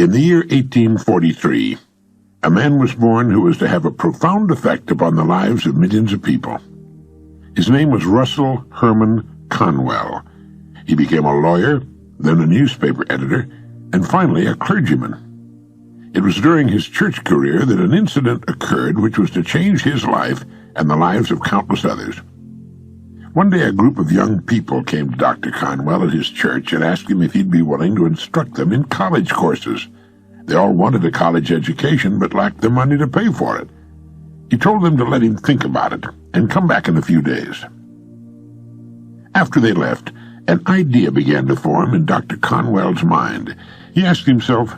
In the year 1843, a man was born who was to have a profound effect upon the lives of millions of people. His name was Russell Conwell. He became a lawyer, then a newspaper editor, and finally a clergyman. It was during his church career that an incident occurred which was to change his life and the lives of countless others. One day a group of young people came to Dr. Conwell at his church and asked him if he'd be willing to instruct them in college courses. They all wanted a college education but lacked the money to pay for it. He told them to let him think about it and come back in a few days. After they left, an idea began to form in Dr. Conwell's mind. He asked himself,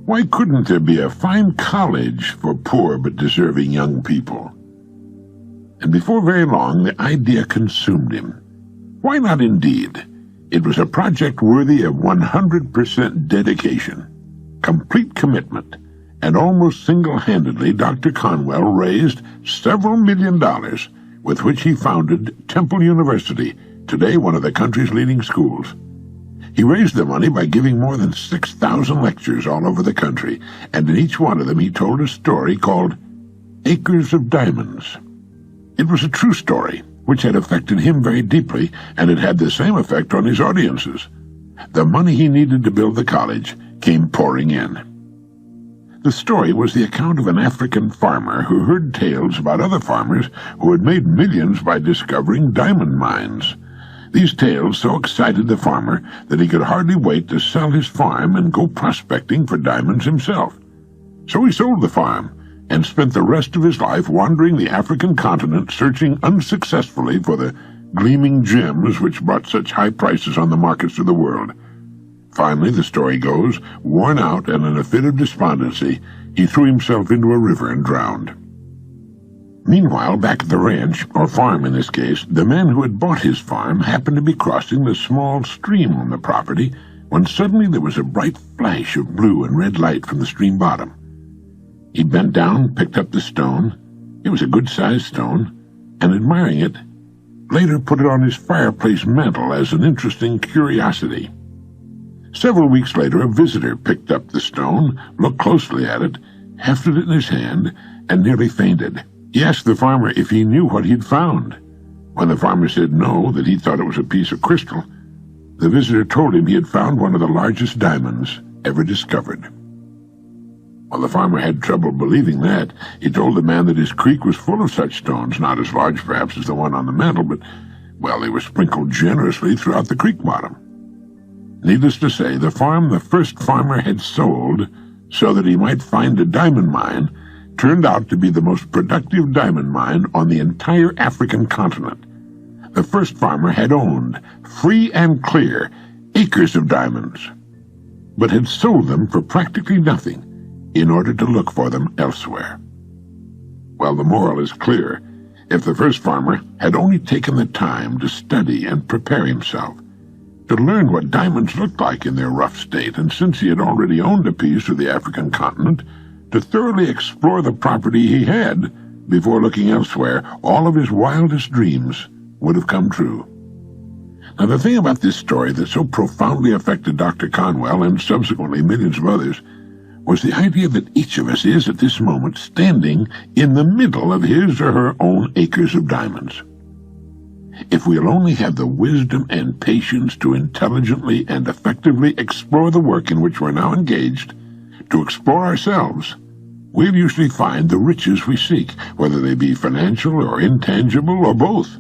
why couldn't there be a fine college for poor but deserving young people? And before very long, the idea consumed him. Why not indeed? It was a project worthy of 100% dedication, complete commitment, and almost single-handedly Dr. Conwell raised several $1 million with which he founded Temple University, today one of the country's leading schools. He raised the money by giving more than 6,000 lectures all over the country, and in each one of them he told a story called Acres of Diamonds. It was a true story, which had affected him very deeply, and it had the same effect on his audiences. The money he needed to build the college came pouring in. The story was the account of an African farmer who heard tales about other farmers who had made millions by discovering diamond mines. These tales so excited the farmer that he could hardly wait to sell his farm and go prospecting for diamonds himself. So he sold the farm and spent the rest of his life wandering the African continent, searching unsuccessfully for the gleaming gems which brought such high prices on the markets of the world. Finally, the story goes, worn out and in a fit of despondency, he threw himself into a river and drowned. Meanwhile, back at the ranch, or farm in this case, the man who had bought his farm happened to be crossing the small stream on the property when suddenly there was a bright flash of blue and red light from the stream bottom. He bent down, picked up the stone. It was a good-sized stone, and admiring it, later put it on his fireplace mantel as an interesting curiosity. Several weeks later, a visitor picked up the stone, looked closely at it, hefted it in his hand, and nearly fainted. He asked the farmer if he knew what he'd found. When the farmer said no, that he thought it was a piece of crystal, the visitor told him he had found one of the largest diamonds ever discovered. While the farmer had trouble believing that, he told the man that his creek was full of such stones, not as large perhaps as the one on the mantel, but, well, they were sprinkled generously throughout the creek bottom. Needless to say, the farm the first farmer had sold so that he might find a diamond mine turned out to be the most productive diamond mine on the entire African continent. The first farmer had owned, free and clear, acres of diamonds, but had sold them for practically nothing in order to look for them elsewhere. Well, the moral is clear. If the first farmer had only taken the time to study and prepare himself, to learn what diamonds looked like in their rough state, and since he had already owned a piece of the African continent, to thoroughly explore the property he had before looking elsewhere, all of his wildest dreams would have come true. Now, the thing about this story that so profoundly affected Dr. Conwell and subsequently millions of others was the idea that each of us is at this moment standing in the middle of his or her own acres of diamonds. If we'll only have the wisdom and patience to intelligently and effectively explore the work in which we're now engaged, to explore ourselves, we'll usually find the riches we seek, whether they be financial or intangible or both.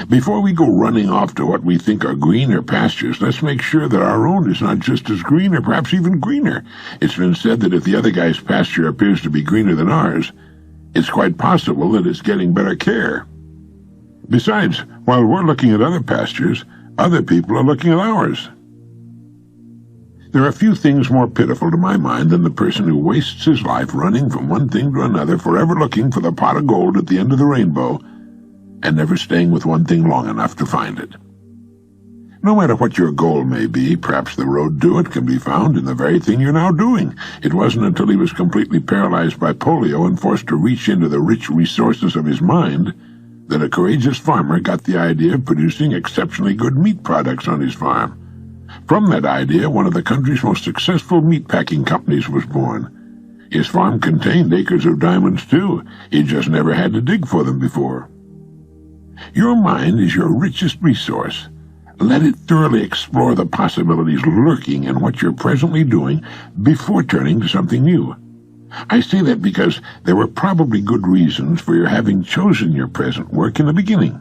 Before we go running off to what we think are greener pastures, let's make sure that our own is not just as green or perhaps even greener. It's been said that if the other guy's pasture appears to be greener than ours, it's quite possible that it's getting better care. Besides, while we're looking at other pastures, other people are looking at ours. There are few things more pitiful to my mind than the person who wastes his life running from one thing to another, forever looking for the pot of gold at the end of the rainbow, and never staying with one thing long enough to find it. No matter what your goal may be, perhaps the road to it can be found in the very thing you're now doing. It wasn't until he was completely paralyzed by polio and forced to reach into the rich resources of his mind that a courageous farmer got the idea of producing exceptionally good meat products on his farm. From that idea, one of the country's most successful meatpacking companies was born. His farm contained acres of diamonds, too. He just never had to dig for them before. Your mind is your richest resource. Let it thoroughly explore the possibilities lurking in what you're presently doing before turning to something new. I say that because there were probably good reasons for your having chosen your present work in the beginning.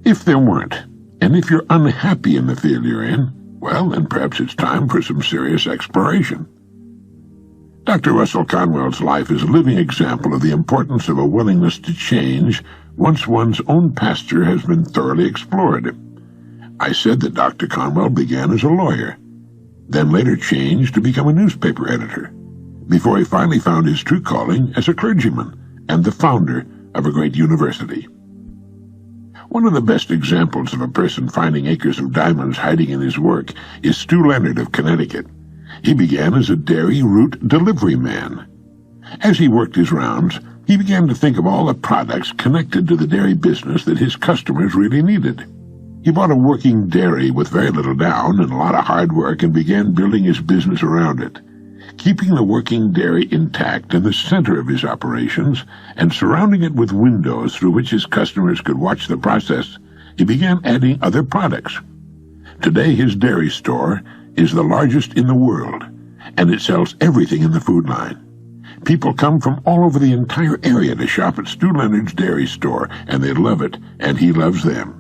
If there weren't, and if you're unhappy in the field you're in, well, then perhaps it's time for some serious exploration. Dr. Russell Conwell's life is a living example of the importance of a willingness to change once one's own pasture has been thoroughly explored. I said that Dr. Conwell began as a lawyer, then later changed to become a newspaper editor, before he finally found his true calling as a clergyman and the founder of a great university. One of the best examples of a person finding acres of diamonds hiding in his work is Stu Leonard of Connecticut. He began as a dairy route delivery man. As he worked his rounds, he began to think of all the products connected to the dairy business that his customers really needed. He bought a working dairy with very little down and a lot of hard work and began building his business around it. Keeping the working dairy intact in the center of his operations and surrounding it with windows through which his customers could watch the process, he began adding other products. Today his dairy store is the largest in the world, and it sells everything in the food line. People come from all over the entire area to shop at Stu Leonard's dairy store, and they love it, and he loves them.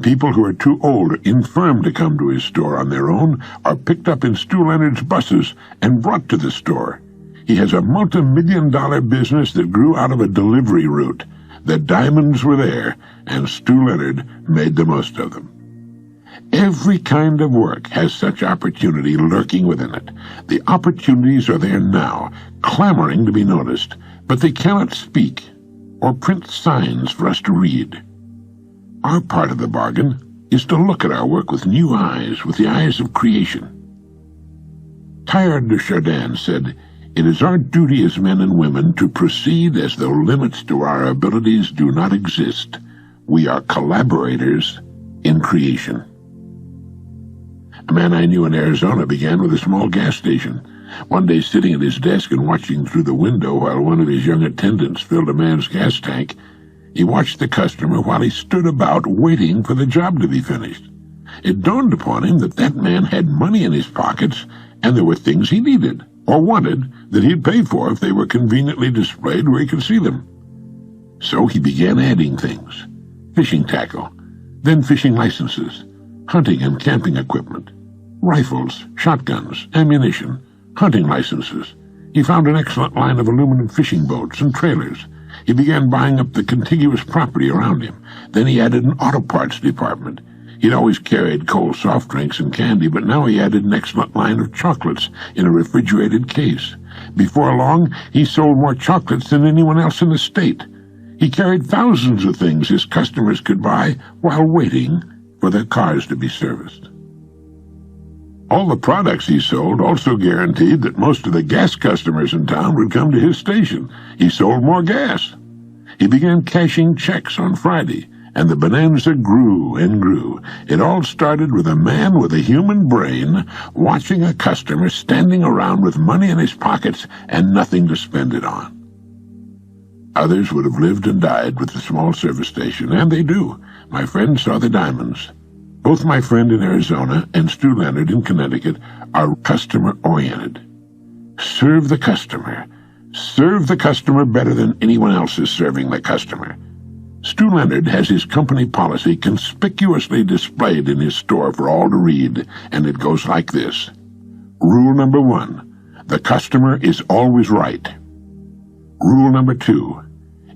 People who are too old or infirm to come to his store on their own are picked up in Stu Leonard's buses and brought to the store. He has a multi-million-dollar business that grew out of a delivery route. The diamonds were there, and Stu Leonard made the most of them. Every kind of work has such opportunity lurking within it. The opportunities are there now, clamoring to be noticed, but they cannot speak or print signs for us to read. Our part of the bargain is to look at our work with new eyes, with the eyes of creation. Teilhard de Chardin said, "It is our duty as men and women to proceed as though limits to our abilities do not exist. We are collaborators in creation." A man I knew in Arizona began with a small gas station. One day, sitting at his desk and watching through the window while one of his young attendants filled a man's gas tank, he watched the customer while he stood about waiting for the job to be finished. It dawned upon him that that man had money in his pockets, and there were things he needed, or wanted, that he'd pay for if they were conveniently displayed where he could see them. So he began adding things: fishing tackle, then fishing licenses, hunting and camping equipment, rifles, shotguns, ammunition, hunting licenses. He found an excellent line of aluminum fishing boats and trailers. He began buying up the contiguous property around him. Then he added an auto parts department. He'd always carried cold soft drinks and candy, but now he added an excellent line of chocolates in a refrigerated case. Before long, he sold more chocolates than anyone else in the state. He carried thousands of things his customers could buy while waiting for their cars to be serviced. All the products he sold also guaranteed that most of the gas customers in town would come to his station. He sold more gas. He began cashing checks on Friday, and the bonanza grew and grew. It all started with a man with a human brain watching a customer standing around with money in his pockets and nothing to spend it on. Others would have lived and died with the small service station, and they do. My friend saw the diamonds. Both my friend in Arizona and Stu Leonard in Connecticut are customer-oriented. Serve the customer. Serve the customer better than anyone else is serving the customer. Stu Leonard has his company policy conspicuously displayed in his store for all to read, and it goes like this. Rule number 1, the customer is always right. Rule number 2,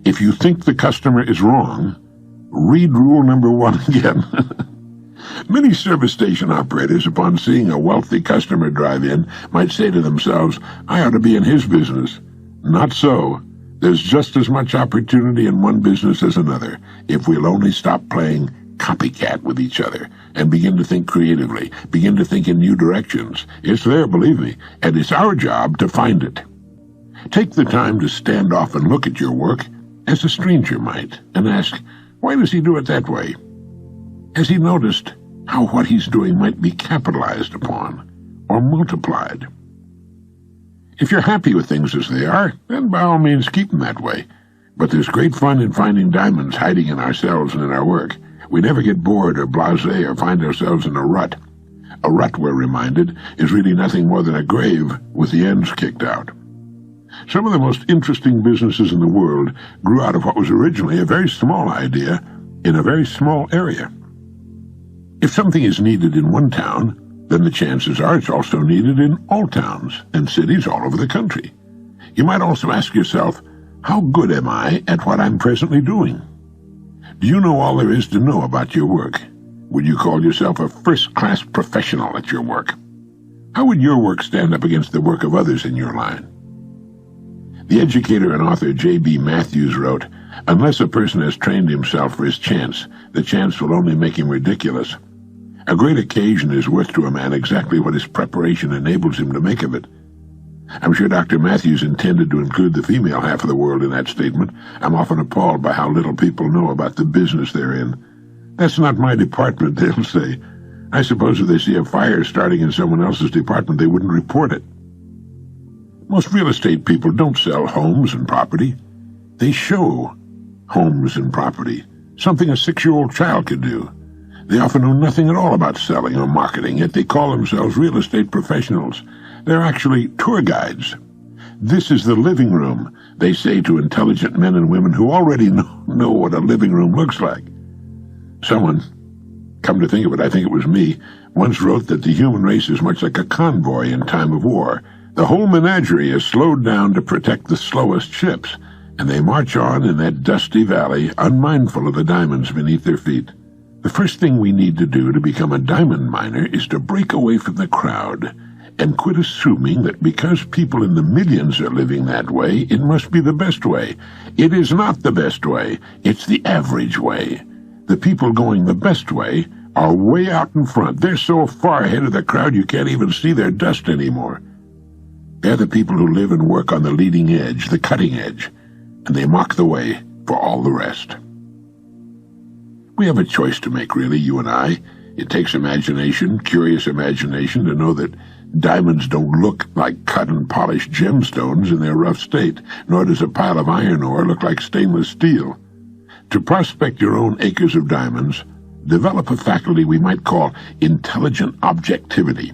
if you think the customer is wrong, read rule number 1 again. Many service station operators, upon seeing a wealthy customer drive in, might say to themselves, I ought to be in his business. Not so. There's just as much opportunity in one business as another, if we'll only stop playing copycat with each other and begin to think creatively, begin to think in new directions. It's there, believe me, and it's our job to find it. Take the time to stand off and look at your work as a stranger might, and ask, why does he do it that way? Has he noticed how what he's doing might be capitalized upon or multiplied. If you're happy with things as they are, then by all means keep them that way. But there's great fun in finding diamonds hiding in ourselves and in our work. We never get bored or blasé or find ourselves in a rut. A rut, we're reminded, is really nothing more than a grave with the ends kicked out. Some of the most interesting businesses in the world grew out of what was originally a very small idea in a very small area. If something is needed in one town, then the chances are it's also needed in all towns and cities all over the country. You might also ask yourself, how good am I at what I'm presently doing? Do you know all there is to know about your work? Would you call yourself a first-class professional at your work? How would your work stand up against the work of others in your line? The educator and author J.B. Matthews wrote, "Unless a person has trained himself for his chance, the chance will only make him ridiculous. A great occasion is worth to a man exactly what his preparation enables him to make of it." I'm sure Dr. Matthews intended to include the female half of the world in that statement. I'm often appalled by how little people know about the business they're in. "That's not my department," they'll say. I suppose if they see a fire starting in someone else's department, they wouldn't report it. Most real estate people don't sell homes and property. They show homes and property, something a 6-year-old child could do. They often know nothing at all about selling or marketing, yet they call themselves real estate professionals. They're actually tour guides. "This is the living room," they say to intelligent men and women who already know what a living room looks like. Someone, come to think of it, I think it was me, once wrote that the human race is much like a convoy in time of war. The whole menagerie is slowed down to protect the slowest ships, and they march on in that dusty valley, unmindful of the diamonds beneath their feet. The first thing we need to do to become a diamond miner is to break away from the crowd and quit assuming that because people in the millions are living that way, it must be the best way. It is not the best way. It's the average way. The people going the best way are way out in front. They're so far ahead of the crowd you can't even see their dust anymore. They're the people who live and work on the leading edge, the cutting edge, and they mark the way for all the rest. We have a choice to make, really, you and I. It takes imagination, curious imagination, to know that diamonds don't look like cut and polished gemstones in their rough state, nor does a pile of iron ore look like stainless steel. To prospect your own acres of diamonds, develop a faculty we might call intelligent objectivity.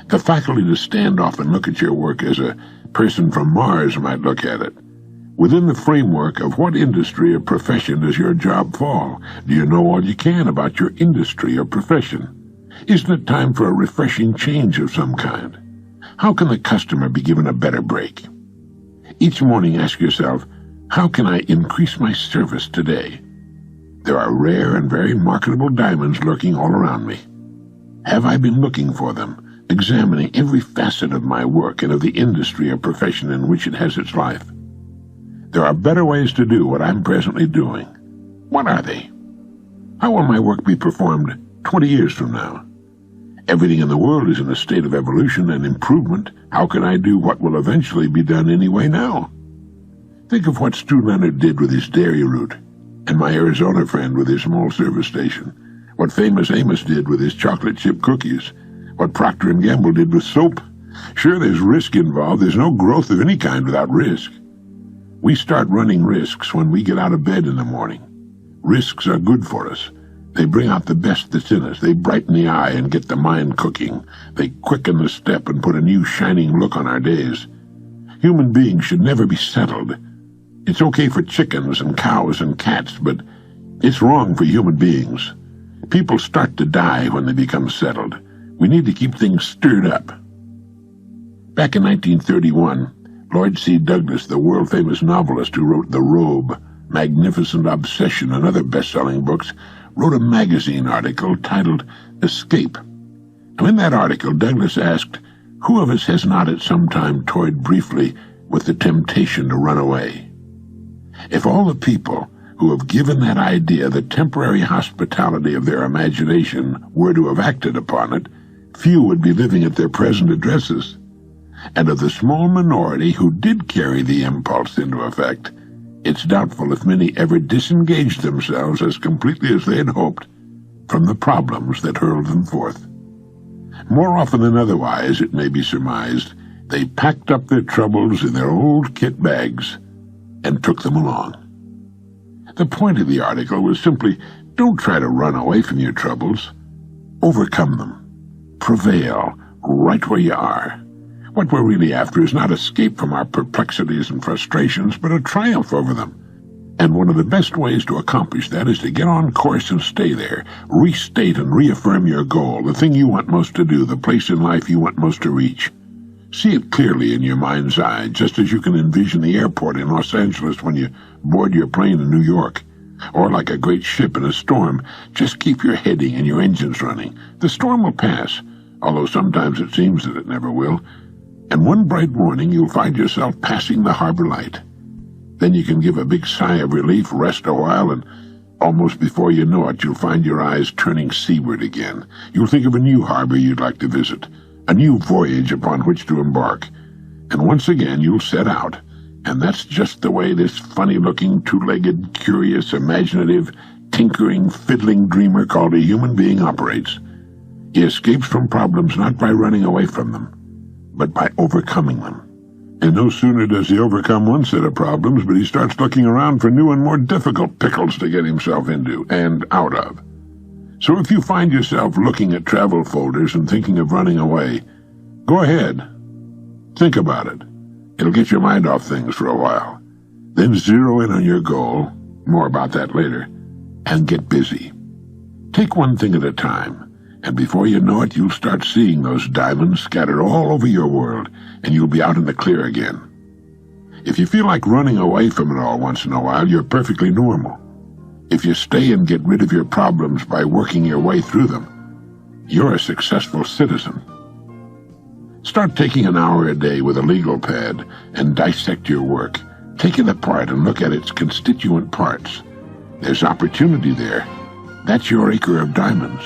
The faculty to stand off and look at your work as a person from Mars might look at it. Within the framework of what industry or profession does your job fall? Do you know all you can about your industry or profession? Isn't it time for a refreshing change of some kind? How can the customer be given a better break? Each morning ask yourself, how can I increase my service today? There are rare and very marketable diamonds lurking all around me. Have I been looking for them, examining every facet of my work and of the industry or profession in which it has its life? There are better ways to do what I'm presently doing. What are they? How will my work be performed 20 years from now? Everything in the world is in a state of evolution and improvement. How can I do what will eventually be done anyway now? Think of what Stu Leonard did with his dairy route, and my Arizona friend with his small service station, what Famous Amos did with his chocolate chip cookies, what Procter & Gamble did with soap. Sure, there's risk involved. There's no growth of any kind without risk. We start running risks when we get out of bed in the morning. Risks are good for us. They bring out the best that's in us. They brighten the eye and get the mind cooking. They quicken the step and put a new shining look on our days. Human beings should never be settled. It's okay for chickens and cows and cats, but it's wrong for human beings. People start to die when they become settled. We need to keep things stirred up. Back in 1931, Lloyd C. Douglas, the world-famous novelist who wrote The Robe, Magnificent Obsession, and other best-selling books, wrote a magazine article titled Escape. Now, in that article, Douglas asked, who of us has not at some time toyed briefly with the temptation to run away? If all the people who have given that idea the temporary hospitality of their imagination were to have acted upon it, few would be living at their present addresses. And of the small minority who did carry the impulse into effect, it's doubtful if many ever disengaged themselves as completely as they had hoped from the problems that hurled them forth. More often than otherwise, it may be surmised, they packed up their troubles in their old kit bags and took them along. The point of the article was simply, don't try to run away from your troubles. Overcome them. Prevail right where you are. What we're really after is not escape from our perplexities and frustrations, but a triumph over them. And one of the best ways to accomplish that is to get on course and stay there. Restate and reaffirm your goal, the thing you want most to do, the place in life you want most to reach. See it clearly in your mind's eye, just as you can envision the airport in Los Angeles when you board your plane in New York. Or like a great ship in a storm, just keep your heading and your engines running. The storm will pass, although sometimes it seems that it never will. And one bright morning you'll find yourself passing the harbor light. Then you can give a big sigh of relief, rest a while, and almost before you know it, you'll find your eyes turning seaward again. You'll think of a new harbor you'd like to visit, a new voyage upon which to embark. And once again you'll set out. And that's just the way this funny-looking, two-legged, curious, imaginative, tinkering, fiddling dreamer called a human being operates. He escapes from problems not by running away from them, but by overcoming them. And no sooner does he overcome one set of problems, but he starts looking around for new and more difficult pickles to get himself into and out of. So if you find yourself looking at travel folders and thinking of running away, go ahead. Think about it. It'll get your mind off things for a while. Then zero in on your goal, more about that later, and get busy. Take one thing at a time. And before you know it, you'll start seeing those diamonds scattered all over your world, and you'll be out in the clear again. If you feel like running away from it all once in a while, you're perfectly normal. If you stay and get rid of your problems by working your way through them, you're a successful citizen. Start taking an hour a day with a legal pad and dissect your work. Take it apart and look at its constituent parts. There's opportunity there. That's your acre of diamonds.